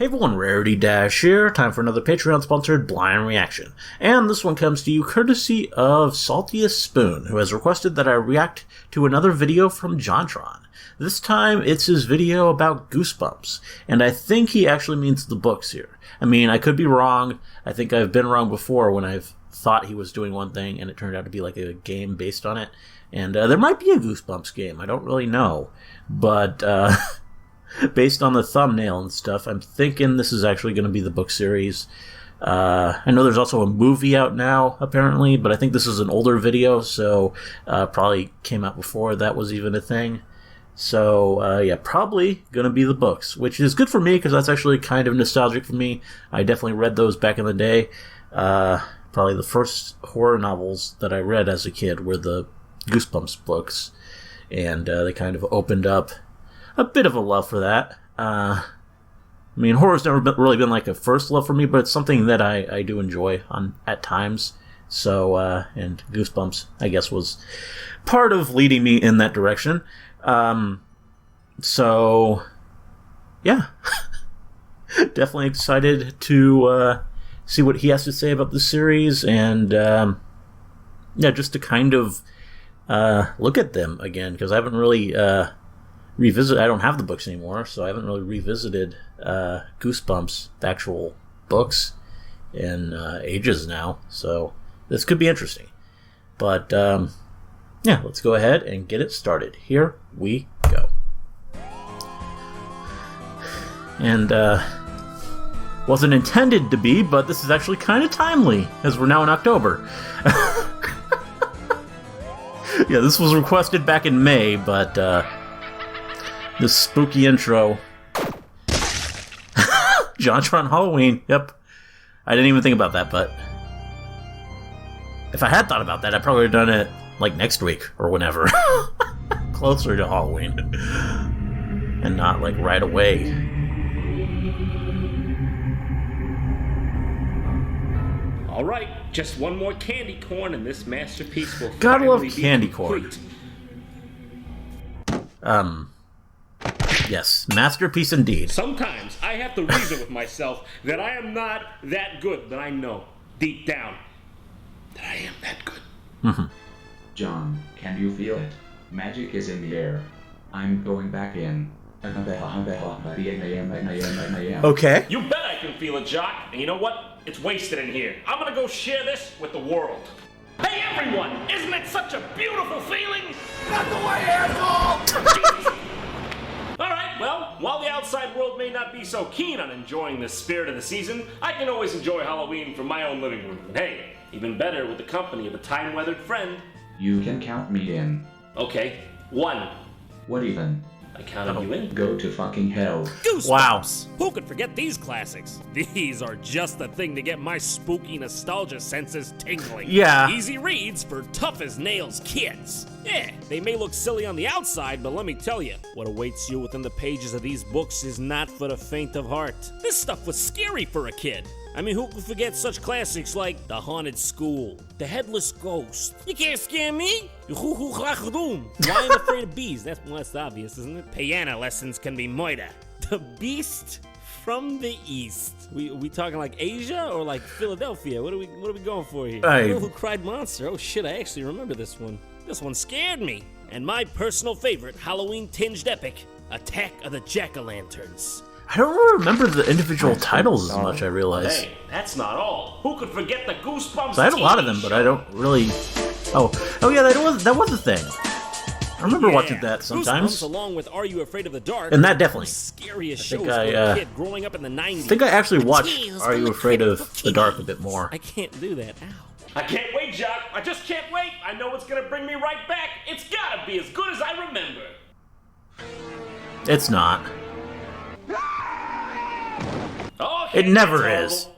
Hey everyone, Rarity Dash here. Time for another Patreon-sponsored blind reaction. And this one comes to you courtesy of Saltiest Spoon, who has requested that I react to another video from JonTron. This time, it's his video about Goosebumps, and I think he actually means the books here. I mean, I could be wrong. I think I've been wrong before when I've thought he was doing one thing, and it turned out to be like a game based on it. And there might be a Goosebumps game. I don't really know. But, based on the thumbnail and stuff, I'm thinking this is actually going to be the book series. I know there's also a movie out now, apparently, but I think this is an older video, so probably came out before that was even a thing. So, yeah, probably going to be the books, which is good for me because that's actually kind of nostalgic for me. I definitely read those back in the day. Probably the first horror novels that I read as a kid were the Goosebumps books, and they kind of opened up a bit of a love for that. I mean, horror's never really been like a first love for me, but it's something that I do enjoy at times. So, and Goosebumps, I guess, was part of leading me in that direction. So, yeah. Definitely excited to see what he has to say about the series, and yeah, just to kind of look at them again, because I haven't really I don't have the books anymore, so I haven't really revisited Goosebumps, the actual books, in ages now. So this could be interesting. But yeah, let's go ahead and get it started. Here we go. And wasn't intended to be, but this is actually kind of timely, as we're now in October. Yeah, this was requested back in May, but this spooky intro. JonTron Halloween, yep. I didn't even think about that, but if I had thought about that, I probably would have done it like next week or whenever. Closer to Halloween. And not like right away. Alright, just one more candy corn and this masterpiece will Gotta love finally be candy complete. corn. Yes, masterpiece indeed. Sometimes I have to reason with myself that I am not that good, but I know, deep down, that I am that good. John, can you feel it? Magic is in the air. I'm going back in. Okay. You bet I can feel it, Jock. And you know what? It's wasted in here. I'm gonna go share this with the world. Hey everyone! Isn't it such a beautiful feeling? Not the way, asshole! Alright, well, while the outside world may not be so keen on enjoying the spirit of the season, I can always enjoy Halloween from my own living room. And hey, even better with the company of a time-weathered friend. You can count me in. Okay, 1. What even? I counted you in. Go to fucking hell. Goosebumps! Who could forget these classics? These are just the thing to get my spooky nostalgia senses tingling. Yeah. Easy reads for tough-as-nails kids. Yeah, they may look silly on the outside, but let me tell you, what awaits you within the pages of these books is not for the faint of heart. This stuff was scary for a kid. I mean, who could forget such classics like The Haunted School, The Headless Ghost, You Can't Scare Me, Why I'm Afraid of Bees, that's obvious, isn't it? Piano Lessons Can Be Murder, The Beast from the East. We talking like Asia or like Philadelphia? What are we going for here? Who Cried Monster? Oh shit, I actually remember this one. This one scared me. And my personal favorite Halloween-tinged epic, Attack of the Jack-O-Lanterns. I don't really remember the individual titles as much, I realize. Hey, that's not all. Who could forget the Goosebumps? So I had a lot of them, but I don't really... Oh yeah, that was a thing. I remember watching that sometimes. Goosebumps, along with Are You Afraid of the Dark, and that definitely. Scariest shows for a kid growing up in the 90s. I think I actually watched Are You Afraid of the Dark a bit more. I can't do that. Ow. I can't wait, Jock. I just can't wait. I know it's gonna bring me right back. It's gotta be as good as I remember. It's not. Okay, It never is.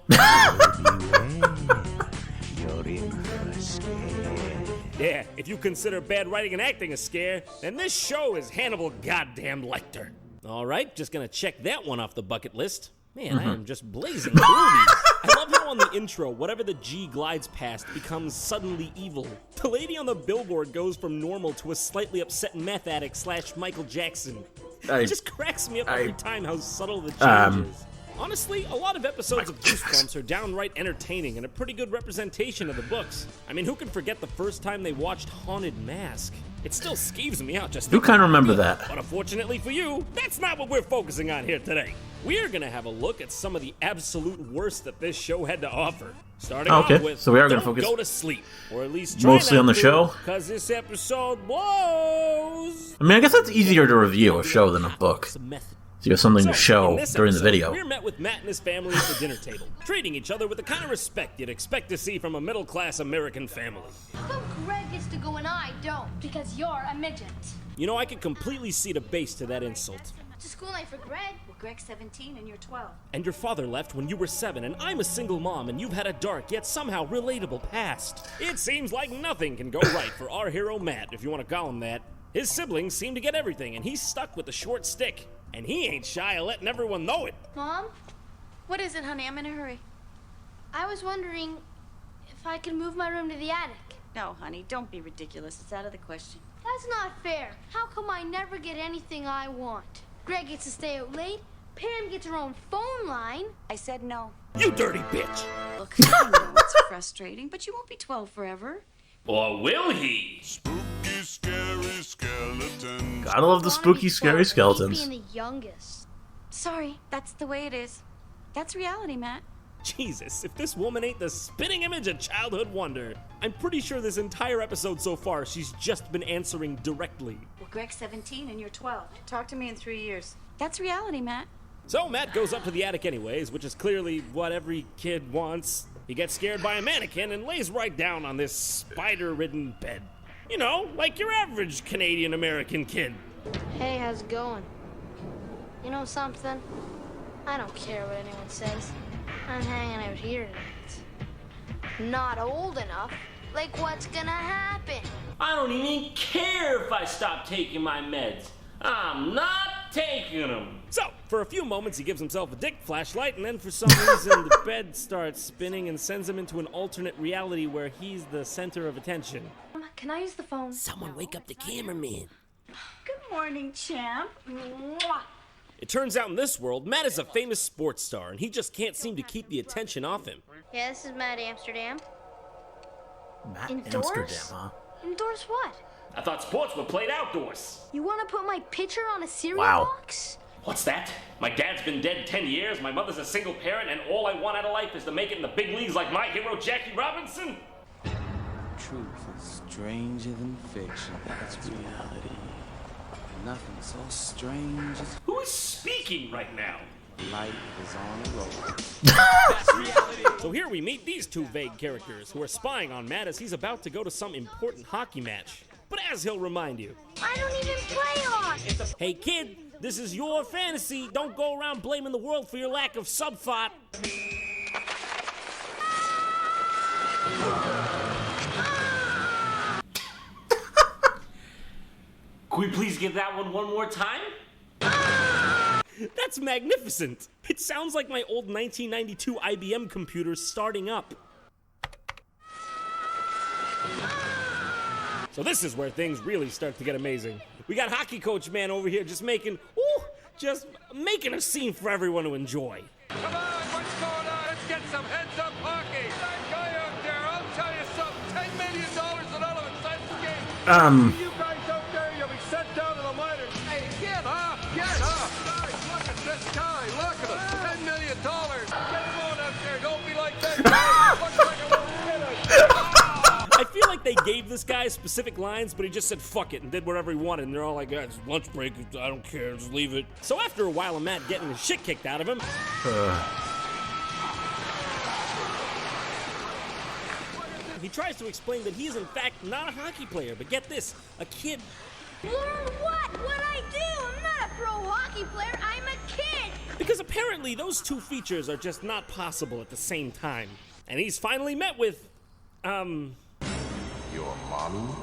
Yeah, if you consider bad writing and acting a scare, then this show is Hannibal goddamn Lecter. All right, just gonna check that one off the bucket list. Man, I am just blazing through these. I love how on the intro, whatever the G glides past becomes suddenly evil. The lady on the billboard goes from normal to a slightly upset meth addict / Michael Jackson. It just cracks me up every time how subtle the change is. Honestly, a lot of episodes of Goosebumps are downright entertaining and a pretty good representation of the books. I mean, who can forget the first time they watched Haunted Mask? It still skeeves me out just Do kind of remember that. But unfortunately for you, that's not what we're focusing on here today. We're gonna have a look at some of the absolute worst that this show had to offer. Starting off with, so we are gonna Don't focus Go to Sleep, or at least try mostly not on the to, show. Because this episode blows. I mean, I guess that's easier to review a show than a book. It's a method. So you have something to In show this during the episode, video. We're met with Matt and his family at the dinner table, treating each other with the kind of respect you'd expect to see from a middle-class American family. How come Greg gets to go and I don't? Because you're a midget. You know, I could completely see the base to that insult. It's a school night for Greg. Well, Greg's 17 and you're 12. And your father left when you were 7, and I'm a single mom, and you've had a dark yet somehow relatable past. It seems like nothing can go right for our hero Matt, if you want to call him that. His siblings seem to get everything, and he's stuck with the short stick. And he ain't shy of letting everyone know it. Mom, What is it, honey? I'm in a hurry. I was wondering if I could move my room to the attic. No, honey, don't be ridiculous. It's out of the question. That's not fair. How come I never get anything I want? Greg gets to stay out late. Pam gets her own phone line. I said no. You dirty bitch. Look, I know it's frustrating, but you won't be 12 forever. Or will he? Spooky, scary skeletons. Gotta love the spooky, scary skeletons. Being the youngest. Sorry, that's the way it is. That's reality, Matt. Jesus, if this woman ain't the spitting image of childhood wonder. I'm pretty sure this entire episode so far, she's just been answering directly. Well, Greg's 17 and you're 12. Talk to me in 3 years. That's reality, Matt. So Matt goes up to the attic anyways, which is clearly what every kid wants. He gets scared by a mannequin and lays right down on this spider-ridden bed. You know, like your average Canadian-American kid. Hey, how's it going? You know something? I don't care what anyone says. I'm hanging out here tonight. Not old enough. Like, what's gonna happen? I don't even care if I stop taking my meds. I'm not taking them. So, for a few moments, he gives himself a dick flashlight, and then for some reason, the bed starts spinning and sends him into an alternate reality where he's the center of attention. Can I use the phone? Someone wake up the cameraman. Good morning, champ. Mwah. It turns out in this world, Matt is a famous sports star, and he just can't seem to keep the attention off him. Yeah, this is Matt Amsterdam. Matt Indoors? Amsterdam, huh? Indoors what? I thought sports were played outdoors. You want to put my picture on a cereal Wow. box? What's that? My dad's been dead 10 years, my mother's a single parent, and all I want out of life is to make it in the big leagues like my hero Jackie Robinson? Truth is stranger than fiction. It's reality. Nothing so strange as Who is speaking right now? light is on a roll. So here we meet these two vague characters who are spying on Matt as he's about to go to some important hockey match. But as he'll remind you, I don't even play hockey. hey kid, this is your fantasy. Don't go around blaming the world for your lack of subthought. Can we please get that one more time? That's magnificent. It sounds like my old 1992 IBM computer starting up. So this is where things really start to get amazing. We got hockey coach man over here just making a scene for everyone to enjoy. Come on, what's going on? Let's get some heads-up hockey. That guy out there, I'll tell you something. $10 million and all of it inside the game. You guys out there, you'll be sent down to the minors. Hey, get up, get up. Guys, look at this guy. Look at him. $10 million. Get him on out there. Don't be like that guy. Looks like a little kid. I feel like they gave this guy specific lines, but he just said fuck it and did whatever he wanted, and they're all like, it's lunch break, I don't care, just leave it. So after a while of Matt getting the shit kicked out of him, he tries to explain that he is in fact not a hockey player, but get this, a kid. Learn what? What I do? I'm not a pro hockey player. I'm a kid. Because apparently those two features are just not possible at the same time. And he's finally met with, Your mommy?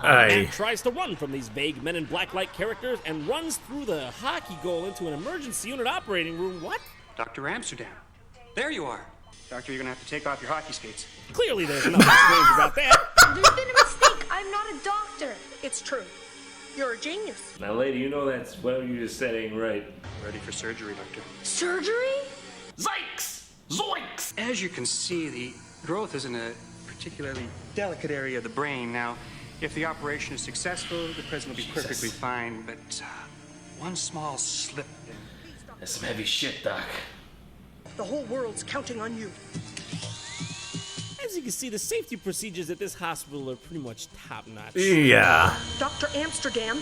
Matt tries to run from these vague Men in Black-like characters and runs through the hockey goal into an emergency unit operating room. What? Dr. Amsterdam. There you are. Doctor, you're gonna have to take off your hockey skates. Clearly there's nothing strange about that. There's been a mistake. I'm not a doctor. It's true. You're a genius. Now, lady, you know that's what you just said ain't right. Ready for surgery, Doctor. Surgery? Zikes! Zoinks! As you can see, the growth is in a particularly delicate area of the brain. Now, if the operation is successful, the president will be perfectly fine, but one small slip. That's some heavy shit, Doc. The whole world's counting on you. As you can see, the safety procedures at this hospital are pretty much top-notch. Yeah. Dr. Amsterdam.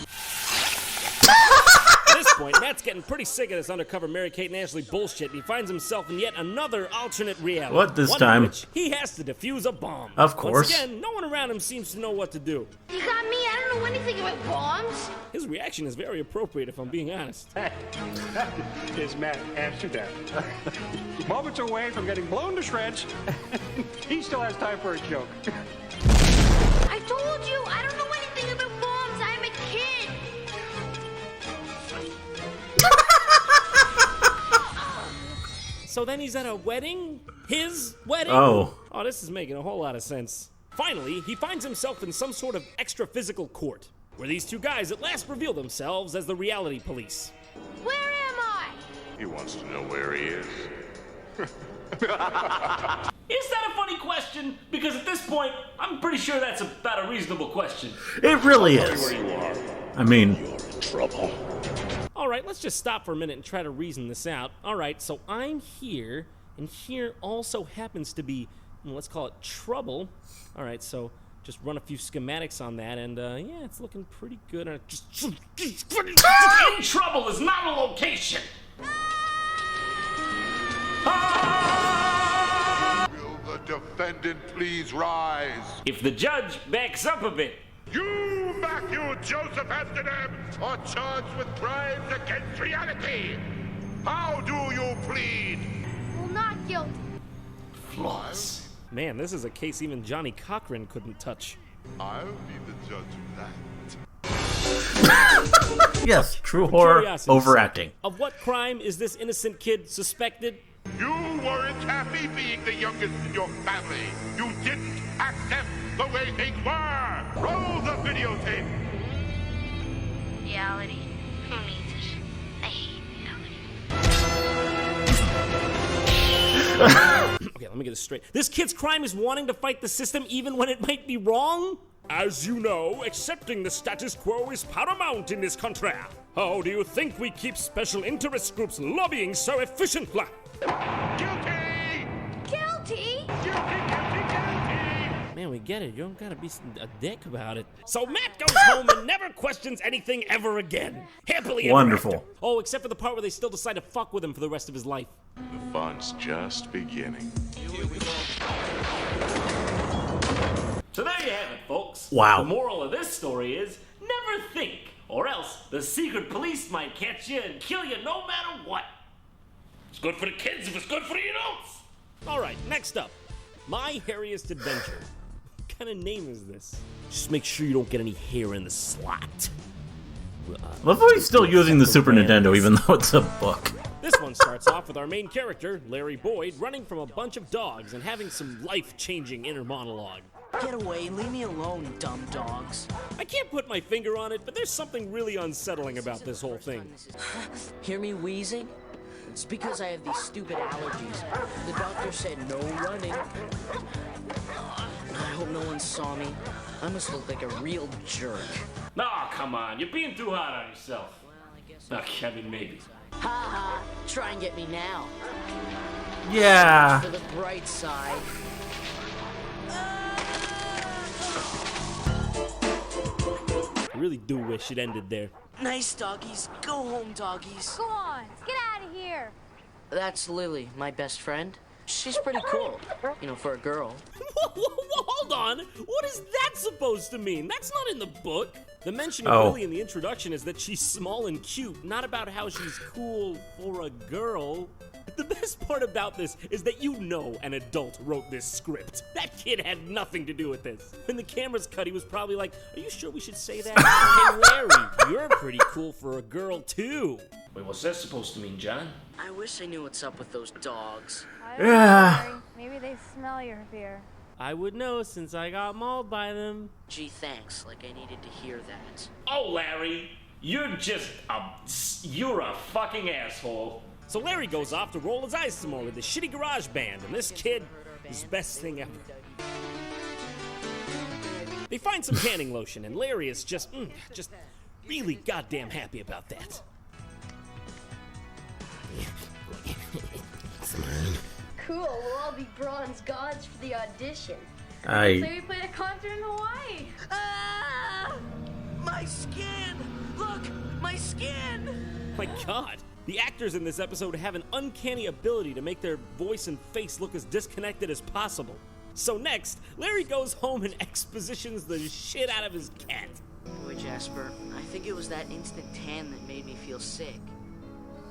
At this point, Matt's getting pretty sick of this undercover Mary-Kate and Ashley bullshit, and he finds himself in yet another alternate reality. What this one time? In which he has to defuse a bomb. Of course. Once again, no one around him seems to know what to do. You got me? I don't know anything about bombs. His reaction is very appropriate, if I'm being honest. Is Matt Amsterdam. Moments away from getting blown to shreds. He still has time for a joke. I told you, I don't know anything about bombs. I'm a kid. So then he's at a wedding? His wedding? Oh, this is making a whole lot of sense. Finally, he finds himself in some sort of extra-physical court, where these two guys at last reveal themselves as the reality police. Where am I? He wants to know where he is. Is that a funny question? Because at this point, I'm pretty sure that's about a reasonable question. it really is. I mean, Trouble. Alright, let's just stop for a minute and try to reason this out. Alright, so I'm here, and here also happens to be, let's call it trouble. Alright, so just run a few schematics on that, and yeah, it's looking pretty good. In trouble is not a location. Will the defendant please rise? If the judge backs up a bit. You, Matthew Joseph Amsterdam, are charged with crimes against reality. How do you plead? Well, not guilty. Flawless. Man, this is a case even Johnny Cochran couldn't touch. I'll be the judge of that. yes, true horror, Curiosity overacting. Of what crime is this innocent kid suspected? You weren't happy being the youngest in your family. You didn't accept the way things were. Roll the videotape. Reality. Who needs it? I hate reality. Okay, let me get this straight. This kid's crime is wanting to fight the system even when it might be wrong? As you know, accepting the status quo is paramount in this country. How do you think we keep special interest groups lobbying so efficiently? Guilty! Guilty? Man, we get it. You don't gotta be a dick about it. So Matt goes home and never questions anything ever again. Happily ever Wonderful. after. Oh, except for the part where they still decide to fuck with him for the rest of his life. The fun's just beginning. So there you have it, folks. Wow. The moral of this story is never think, or else the secret police might catch you and kill you no matter what. It's good for the kids if it's good for the adults. Alright, next up. My Hairiest Adventure. What kind of name is this? Just make sure you don't get any hair in the slot. Love how he's still using the Super Nintendo, even though it's a book. This one starts off with our main character, Larry Boyd, running from a bunch of dogs and having some life-changing inner monologue. Get away, leave me alone, dumb dogs. I can't put my finger on it, but there's something really unsettling about this whole thing. Hear me wheezing? It's because I have these stupid allergies. The doctor said no running. I hope no one saw me. I must look like a real jerk. Nah, come on. You're being too hard on yourself. Well, I mean, maybe. Ha ha, try and get me now. Yeah. For the bright side. I really do wish it ended there. Nice doggies. Go home, doggies. Go on, get out of here. That's Lily, my best friend. She's pretty cool, you know, for a girl. Whoa, hold on! What is that supposed to mean? That's not in the book! The mention of Lily in the introduction is that she's small and cute, not about how she's cool for a girl. The best part about this is that you know an adult wrote this script. That kid had nothing to do with this. When the cameras cut, he was probably like, are you sure we should say that? Hey, Larry, you're pretty cool for a girl, too. Wait, what's that supposed to mean, John? I wish I knew what's up with those dogs. Yeah. Maybe they smell your fear. I would know since I got mauled by them. Gee, thanks. Like I needed to hear that. Oh, Larry, you're a fucking asshole. So Larry goes off to roll his eyes some more with his shitty garage band, and this kid is the best thing ever. They find some tanning lotion, and Larry is just really goddamn happy about that. Cool, we'll all be bronze gods for the audition. I We played a concert in Hawaii. Ah! My skin! Look! My skin! My God, the actors in this episode have an uncanny ability to make their voice and face look as disconnected as possible. So next, Larry goes home and expositions the shit out of his cat. Boy, Jasper, I think it was that instant tan that made me feel sick.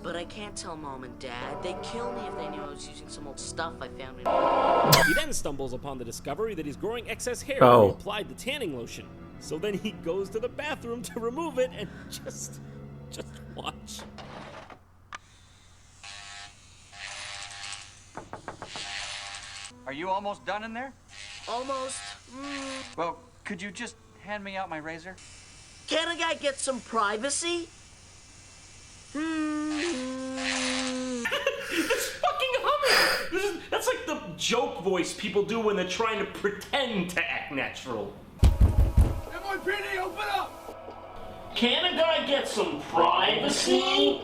But I can't tell Mom and Dad. They'd kill me if they knew I was using some old stuff I found in... He then stumbles upon the discovery that he's growing excess hair Oh. when he applied the tanning lotion. So then he goes to the bathroom to remove it and just watch. Are you almost done in there? Almost. Well, could you just hand me out my razor? Can a guy get some privacy? It's fucking humming! That's like the joke voice people do when they're trying to pretend to act natural. NYPD, open up! Can a guy get some privacy?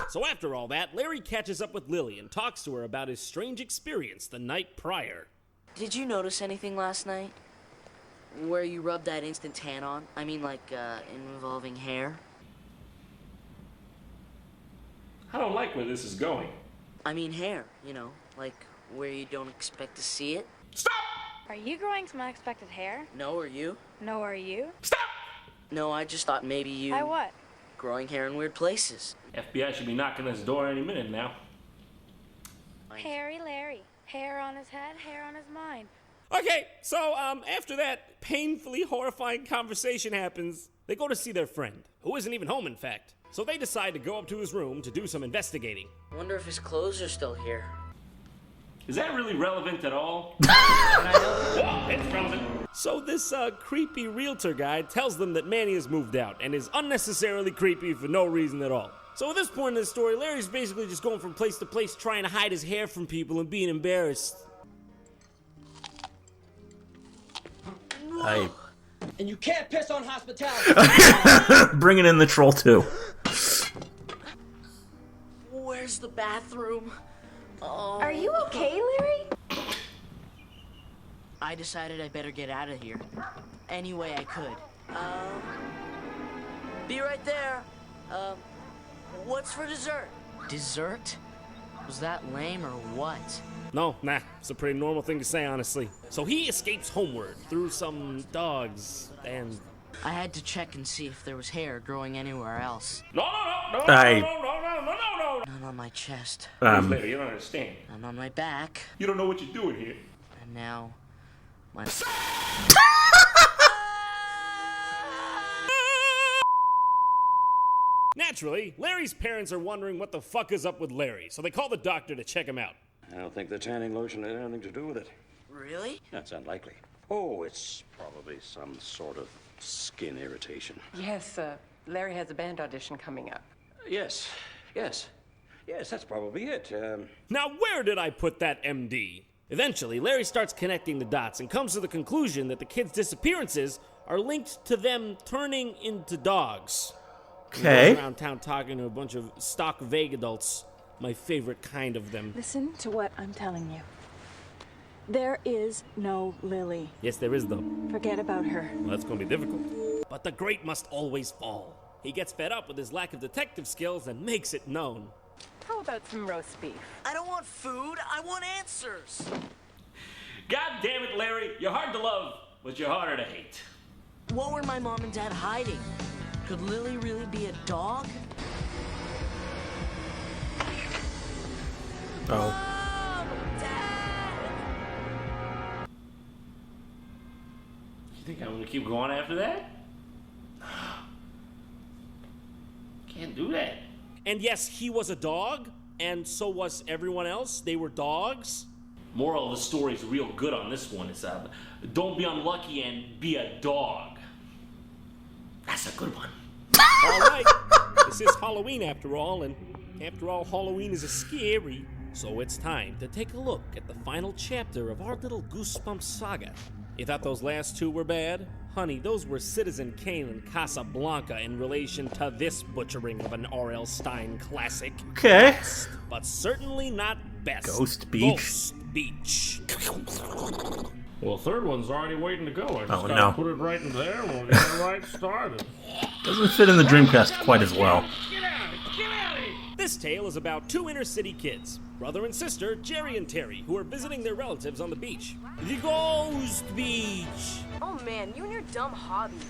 So after all that, Larry catches up with Lily and talks to her about his strange experience the night prior. Did you notice anything last night? Where you rubbed that instant tan on? I mean, like, involving hair? I don't like where this is going. I mean hair, you know, like where you don't expect to see it. Stop! Are you growing some unexpected hair? No, are you? No, are you? Stop! No, I just thought maybe you... I what? Growing hair in weird places. FBI should be knocking this door any minute now. Hairy Larry. Hair on his head, hair on his mind. Okay, so after that painfully horrifying conversation happens, they go to see their friend, who isn't even home in fact. So they decide to go up to his room to do some investigating. Wonder if his clothes are still here. Is that really relevant at all? Oh, it's relevant. So this creepy realtor guy tells them that Manny has moved out and is unnecessarily creepy for no reason at all. So at this point in the story, Larry's basically just going from place to place trying to hide his hair from people and being embarrassed. And you can't piss on hospitality. bringing in the troll too. Where's the bathroom? Oh. Are you okay, Larry? I decided I better get out of here. Any way I could. Be right there. What's for dessert? Dessert? Was that lame or what? No, nah, it's a pretty normal thing to say, honestly. So he escapes homeward through some dogs and... I had to check and see if there was hair growing anywhere else. No. I- None on my chest. Larry, you don't understand. None on my back. You don't know what you're doing here. And now... my... Naturally, Larry's parents are wondering what the fuck is up with Larry, so they call the doctor to check him out. I don't think the tanning lotion had anything to do with it. Really? That's unlikely. Oh, it's probably some sort of skin irritation. Yes, Larry has a band audition coming up. Yes, that's probably it. Now where did I put that MD? Eventually, Larry starts connecting the dots and comes to the conclusion that the kids' disappearances are linked to them turning into dogs. Okay. He goes around town talking to a bunch of stock vague adults. My favorite kind of them. Listen to what I'm telling you. There is no Lily. Yes, there is, though. Forget about her. Well, that's going to be difficult. But the great must always fall. He gets fed up with his lack of detective skills and makes it known. How about some roast beef? I don't want food, I want answers. God damn it, Larry. You're hard to love, but you're harder to hate. What were my mom and dad hiding? Could Lily really be a dog? Oh. Mom! Dad! You think I'm gonna keep going after that? Can't do that. And yes, he was a dog, And so was everyone else? They were dogs? Moral of the story's real good on this one. It's don't be unlucky and be a dog. That's a good one. All right, this is Halloween after all, and after all, Halloween is a scary. So it's time to take a look at the final chapter of our little Goosebumps saga. You thought those last two were bad? Honey, those were Citizen Kane and Casablanca in relation to this butchering of an R.L. Stine classic. Okay. But certainly not best. Ghost Beach. Ghost Beach. Well, third one's already waiting to go. I just gotta no. put it right in there. We'll get it right started. Doesn't fit in the Dreamcast quite as well. Get out of here! This tale is about two inner city kids, brother and sister Jerry and Terry, who are visiting their relatives on the beach. The Ghost Beach! Oh man, you and your dumb hobbies.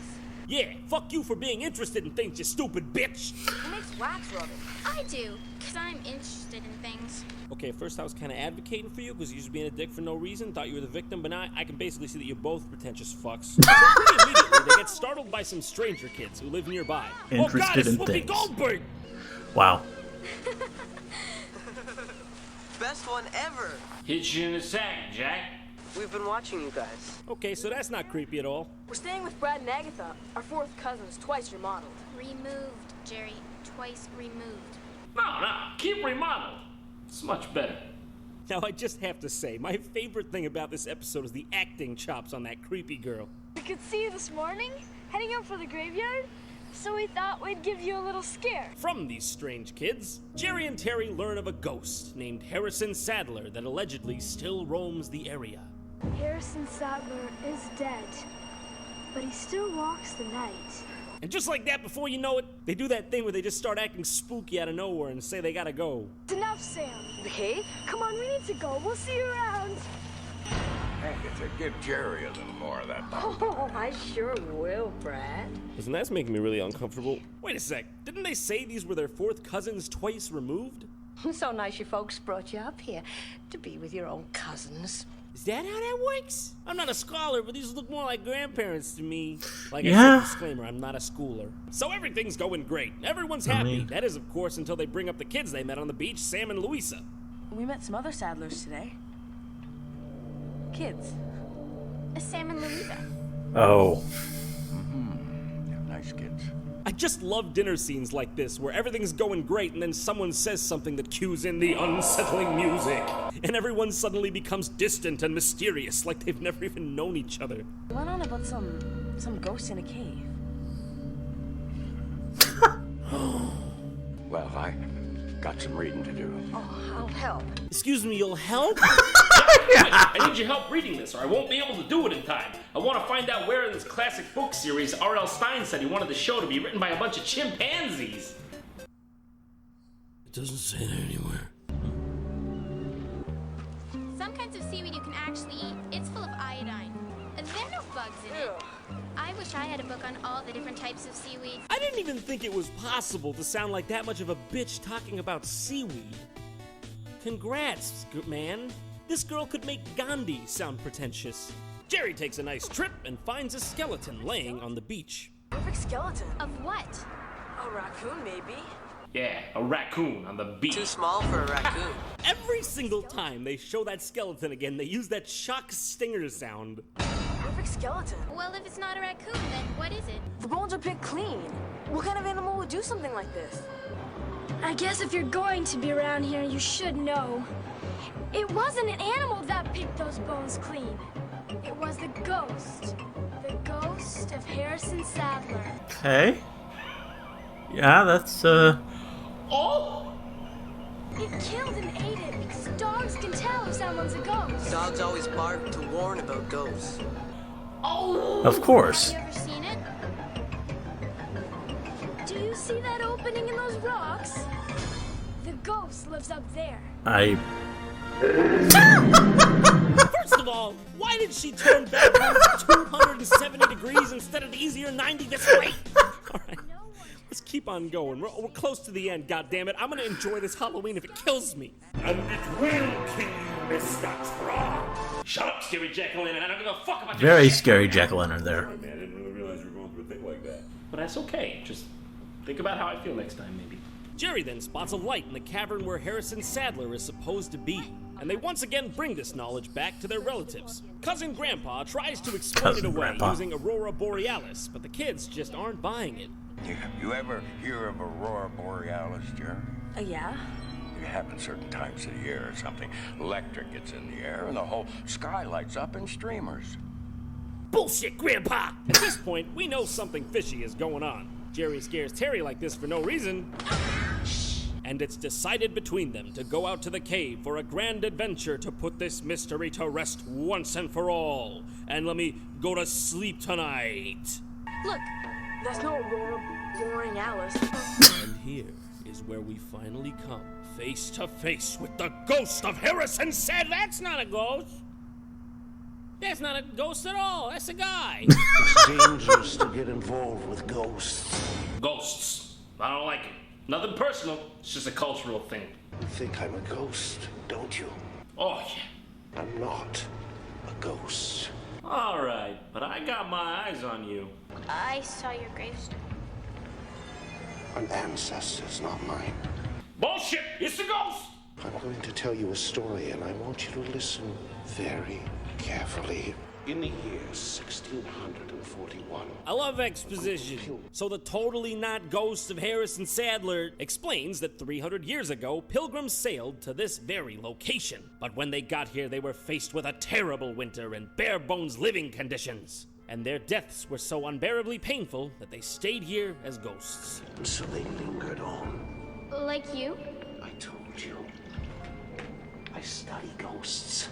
Yeah, fuck you for being interested in things, you stupid bitch! Who makes wax rubbing? I do, because I'm interested in things. Okay, at first I was kind of advocating for you because you was being a dick for no reason, thought you were the victim, but now I can basically see that you're both pretentious fucks. So pretty immediately, they get startled by some stranger kids who live nearby. Interested oh God, it's in Whoopi things. Goldberg! Wow. Best one ever. Hit you in the sack, Jack. We've been watching you guys. Okay, so that's not creepy at all. We're staying with Brad and Agatha, our fourth cousins, twice remodeled. Removed, Jerry. Twice removed. No, keep remodeled. It's much better. Now, I just have to say, my favorite thing about this episode is the acting chops on that creepy girl. We could see you this morning, heading out for the graveyard, so we thought we'd give you a little scare. From these strange kids, Jerry and Terry learn of a ghost named Harrison Sadler that allegedly still roams the area. Harrison Sadler is dead, but he still walks the night. And just like that, before you know it, they do that thing where they just start acting spooky out of nowhere and say they gotta go. It's enough, Sam. Behave? Come on, we need to go. We'll see you around. Agatha, give Jerry a little more of that. Oh, I sure will, Brad. Listen, that's making me really uncomfortable. Wait a sec, didn't they say these were their fourth cousins twice removed? So nice you folks brought you up here to be with your own cousins. Is that how that works? I'm not a scholar, but these look more like grandparents to me. Like Yeah. I said, disclaimer, I'm not a schooler. So everything's going great. Everyone's happy. That is, of course, until they bring up the kids they met on the beach, Sam and Louisa. We met some other Sadlers today. Kids. Sam and Louisa. Oh. Nice kids. I just love dinner scenes like this, where everything's going great and then someone says something that cues in the unsettling music. And everyone suddenly becomes distant and mysterious, like they've never even known each other. We went on about some ghost in a cave. Well, I got some reading to do. Oh, I'll help. Excuse me, you'll help? I need your help reading this, or I won't be able to do it in time. I want to find out where in this classic book series R.L. Stine said he wanted the show to be written by a bunch of chimpanzees. It doesn't say that anywhere. Some kinds of seaweed you can actually eat. It's full of iodine. There are no bugs in it. I wish I had a book on all the different types of seaweed. I didn't even think it was possible to sound like that much of a bitch talking about seaweed. Congrats, man. This girl could make Gandhi sound pretentious. Jerry takes a nice trip and finds a skeleton laying on the beach. Perfect skeleton. Of what? A raccoon, maybe. Yeah, a raccoon on the beach. Too small for a raccoon. Every single time they show that skeleton again, they use that shock stinger sound. Perfect skeleton. Well, if it's not a raccoon, then what is it? The bones are picked clean. What kind of animal would do something like this? I guess if you're going to be around here, you should know. It wasn't an animal that picked those bones clean. It was the ghost. The ghost of Harrison Sadler. Okay. Yeah, that's, Oh! It killed and ate it because dogs can tell if someone's a ghost. Dogs always bark to warn about ghosts. Oh! Of course. Have you ever seen it? Do you see that opening in those rocks? The ghost lives up there. First of all, why did she turn back 270 degrees instead of the easier 90 this way? All right, let's keep on going. We're close to the end, goddammit. I'm gonna enjoy this Halloween if it kills me. And it will kill you, Mr. Trump. Shut up, scary Jack-o'-lantern. I don't give a fuck about your very shit. scary jack-o'-lantern there. Man, I didn't really realize you were going through a thing like that. But that's okay. Just think about how I feel next time, maybe. Jerry then spots a light in the cavern where Harrison Sadler is supposed to be, and they once again bring this knowledge back to their relatives. Cousin Grandpa tries to explain it away using Aurora Borealis, but the kids just aren't buying it. You ever hear of Aurora Borealis, Jerry? Yeah? It happens certain times of the year or something. Electric gets in the air and the whole sky lights up in streamers. Bullshit, Grandpa! At this point, we know something fishy is going on. Jerry scares Terry like this for no reason. And it's decided between them to go out to the cave for a grand adventure to put this mystery to rest once and for all. And let me go to sleep tonight. Look, that's no Aurora Borealis. And here is where we finally come face to face with the ghost of Harrison Sadler. That's not a ghost. That's not a ghost at all. That's a guy. It's dangerous to get involved with ghosts. Ghosts. I don't like it. Nothing personal. It's just a cultural thing. You think I'm a ghost, don't you? Oh, yeah. I'm not a ghost. All right, but I got my eyes on you. I saw your gravestone. An ancestor's, not mine. Bullshit! It's a ghost! I'm going to tell you a story, and I want you to listen very carefully. In the year 1641... I love exposition. So the totally not ghost of Harrison Sadler explains that 300 years ago, pilgrims sailed to this very location. But when they got here, they were faced with a terrible winter and bare-bones living conditions. And their deaths were so unbearably painful that they stayed here as ghosts. And so they lingered on. Like you? I told you. I study ghosts.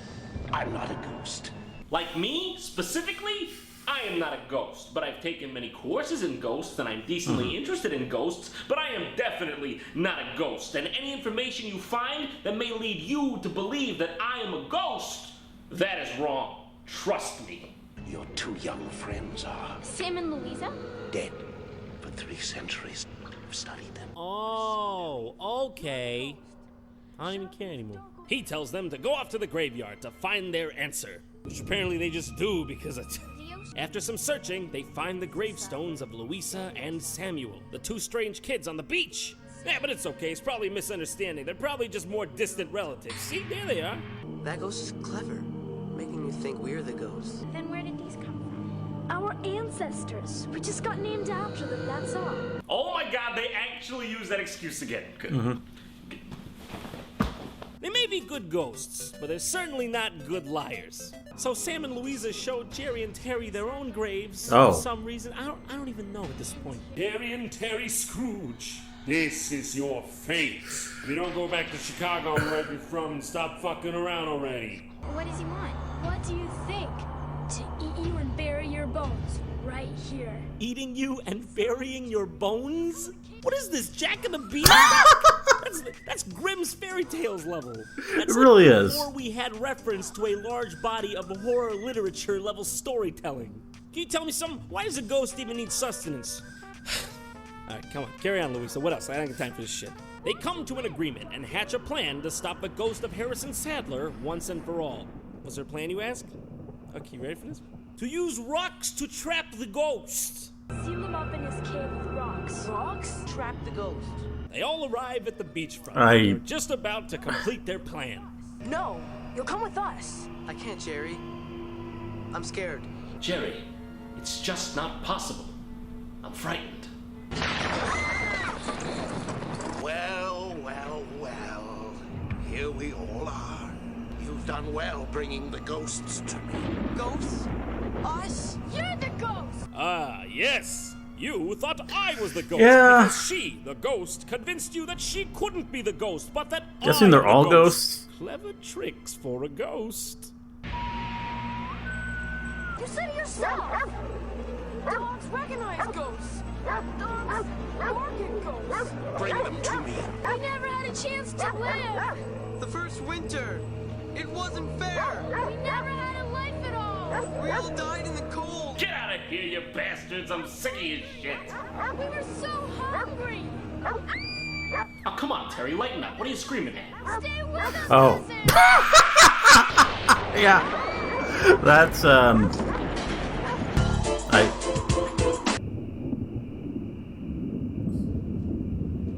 I'm not a ghost. Like me, specifically? I am not a ghost, but I've taken many courses in ghosts and I'm decently interested in ghosts, but I am definitely not a ghost. And any information you find that may lead you to believe that I am a ghost, that is wrong. Trust me. Your two young friends are... Sam and Louisa? Dead for 3 centuries. I've studied them. Oh, okay. I don't even care anymore. He tells them to go off to the graveyard to find their answer, which apparently they just do because it's... After some searching, they find the gravestones of Louisa and Samuel, the 2 strange kids on the beach. Yeah, but it's okay. It's probably a misunderstanding. They're probably just more distant relatives. See, there they are. That ghost is clever, making you think we're the ghosts. Then where did these come from? Our ancestors. We just got named after them, that's all. Oh my god, they actually use that excuse again. Good. They may be good ghosts, but they're certainly not good liars. So Sam and Louisa showed Jerry and Terry their own graves for some reason. I don't even know at this point. Jerry and Terry Scrooge, this is your fate. If you don't go back to Chicago wherever you're from and stop fucking around already. What does he want? What do you think? To eat you and bury your bones right here. Eating you and burying your bones? What is this, Jack and the Beanstalk? That's Grimm's fairy tales level. That's it really is. Before we had reference to a large body of horror literature level storytelling. Can you tell me something? Why does a ghost even need sustenance? Alright, come on, carry on, Louisa. What else? I don't have time for this shit. They come to an agreement and hatch a plan to stop the ghost of Harrison Sadler once and for all. What's their plan, you ask? Okay, you ready for this? To use rocks to trap the ghost. Seal him up in his cave with rocks. Rocks? Trap the ghost. They all arrive at the beachfront. They're just about to complete their plan. No, you'll come with us. I can't, Jerry. I'm scared. Jerry, it's just not possible. I'm frightened. Well, well, well. Here we all are. You've done well bringing the ghosts to me. Ghosts? Us? You're the ghost! Ah, yes. You thought I was the ghost because she, the ghost, convinced you that she couldn't be the ghost, but that Guessing they're all ghosts. Clever tricks for a ghost. You said it yourself! Dogs recognize ghosts! Dogs bark ghosts! Bring them to me. We never had a chance to live! The first winter! It wasn't fair! We never had a life at all! We all died in the cold! Get out of here, you bastards! I'm sick of your shit! We were so hungry! Oh, come on, Terry, lighten up. What are you screaming at? Stay with us, Oh. Yeah. That's,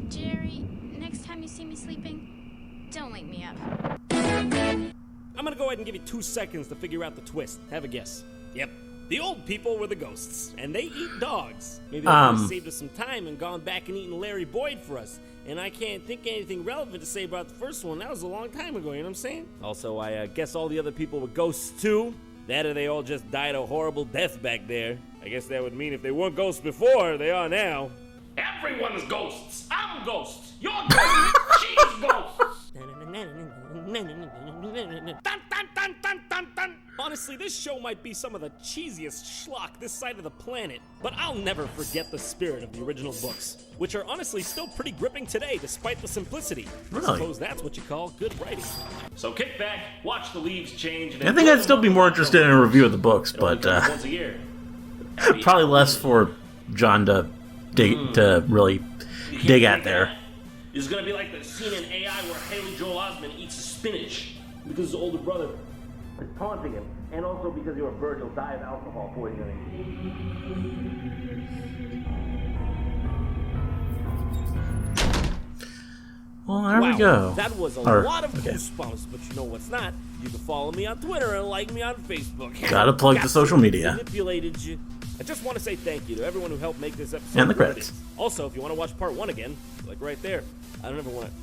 Jerry, Don't wake me up. I'm gonna go ahead and give you 2 seconds to figure out the twist. Have a guess. Yep. The old people were the ghosts, and they eat dogs. Maybe they could have saved us some time and gone back and eaten Larry Boyd for us. And I can't think of anything relevant to say about the first one. That was a long time ago, you know what I'm saying? Also, I guess all the other people were ghosts too. That or they all just died a horrible death back there. I guess that would mean if they weren't ghosts before, they are now. Everyone's ghosts. I'm ghosts. You're ghosts. She's ghosts. Dun, dun, dun, dun, dun, dun. Honestly, this show might be some of the cheesiest schlock this side of the planet, but I'll never forget the spirit of the original books, which are honestly still pretty gripping today despite the simplicity. Really? I suppose that's what you call good writing. So kick back, watch the leaves change. And I think I'd still be more interested in a review of the books, but once a year. probably less for John to really dig at there. It's gonna be like the scene in AI where Haley Joel Osment eats spinach because his older brother is taunting him, and also because you're a bird, you'll die of alcohol poisoning. Well, there we go. That was a lot of goosebumps, but you know what's not? You can follow me on Twitter and like me on Facebook. Gotta plug the social media. Manipulated you. I just want to say thank you to everyone who helped make this episode. And the credits. Also, if you want to watch part 1 again, like right there, I don't ever want to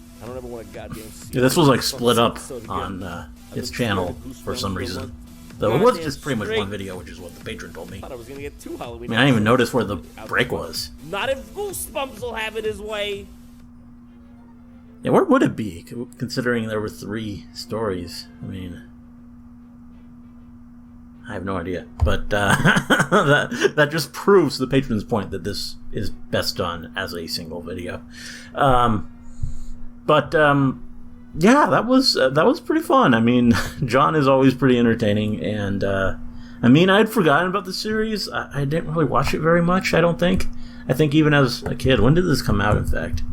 goddamn see. Yeah, this was like split up on his channel for some reason. Though it was just pretty much one video, which is what the patron told me. I thought I was gonna get 2 Halloween. I mean, I didn't even notice where the break was. Not if Goosebumps will have it his way. Yeah, where would it be, considering there were 3 stories? I mean, I have no idea. But that just proves the patron's point that this is best done as a single video. Yeah, that was pretty fun. I mean, John is always pretty entertaining, and I mean, I'd forgotten about the series. I didn't really watch it very much, I don't think. I think even as a kid. When did this come out, in fact?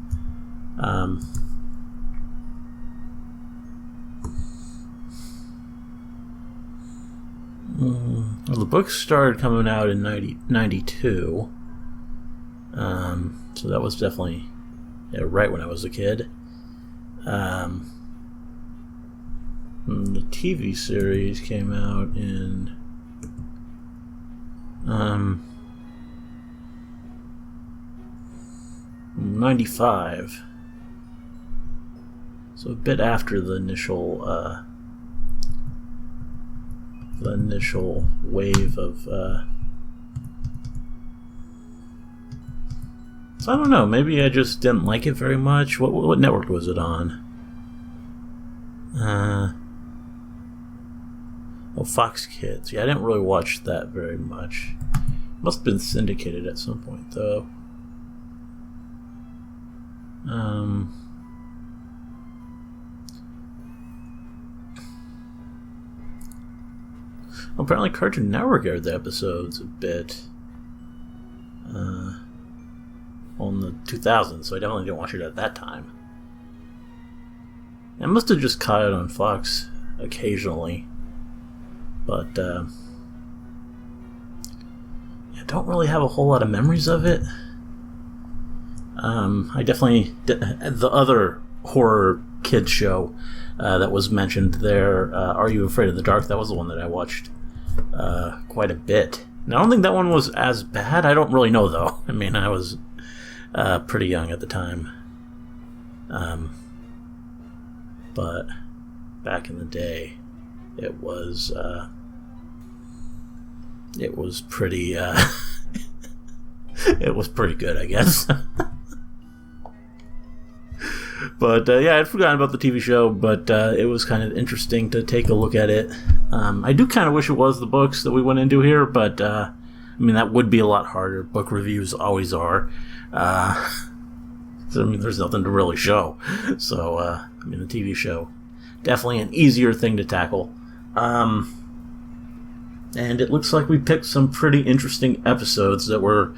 Well, the book started coming out in 92. So that was definitely right when I was a kid. The TV series came out in 95. So a bit after the initial wave of so I don't know, maybe I just didn't like it very much. What network was it on? Fox Kids. Yeah, I didn't really watch that very much. Must have been syndicated at some point, though. Apparently Cartoon Network aired the episodes a bit on the 2000s, so I definitely didn't watch it at that time. I must have just caught it on Fox occasionally, but I don't really have a whole lot of memories of it. I definitely the other horror kids show that was mentioned there, Are You Afraid of the Dark? That was the one that I watched quite a bit. And I don't think that one was as bad. I don't really know, though. I mean, I was pretty young at the time. But back in the day, it was pretty it was pretty good, I guess. But yeah, I'd forgotten about the TV show, but it was kind of interesting to take a look at it. I do kind of wish it was the books that we went into here, but I mean, that would be a lot harder. Book reviews always are. So, I mean, there's nothing to really show. So, I mean, the TV show, definitely an easier thing to tackle. And it looks like we picked some pretty interesting episodes that were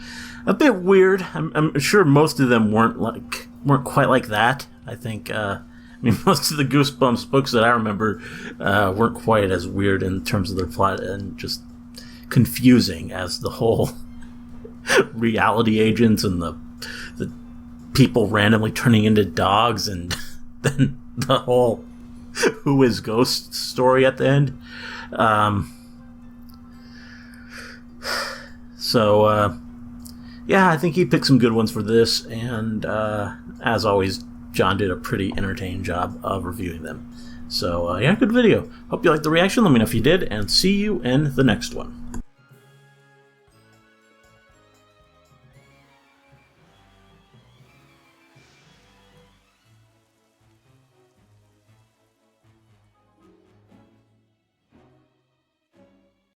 a bit weird. I'm sure most of them weren't quite like that. I think, I mean, most of the Goosebumps books that I remember weren't quite as weird in terms of their plot and just confusing as the whole reality agents and the people randomly turning into dogs and then the whole who is Ghost story at the end. Yeah, I think he picked some good ones for this, and as always, John did a pretty entertaining job of reviewing them. So, yeah, good video. Hope you liked the reaction. Let me know if you did, and see you in the next one.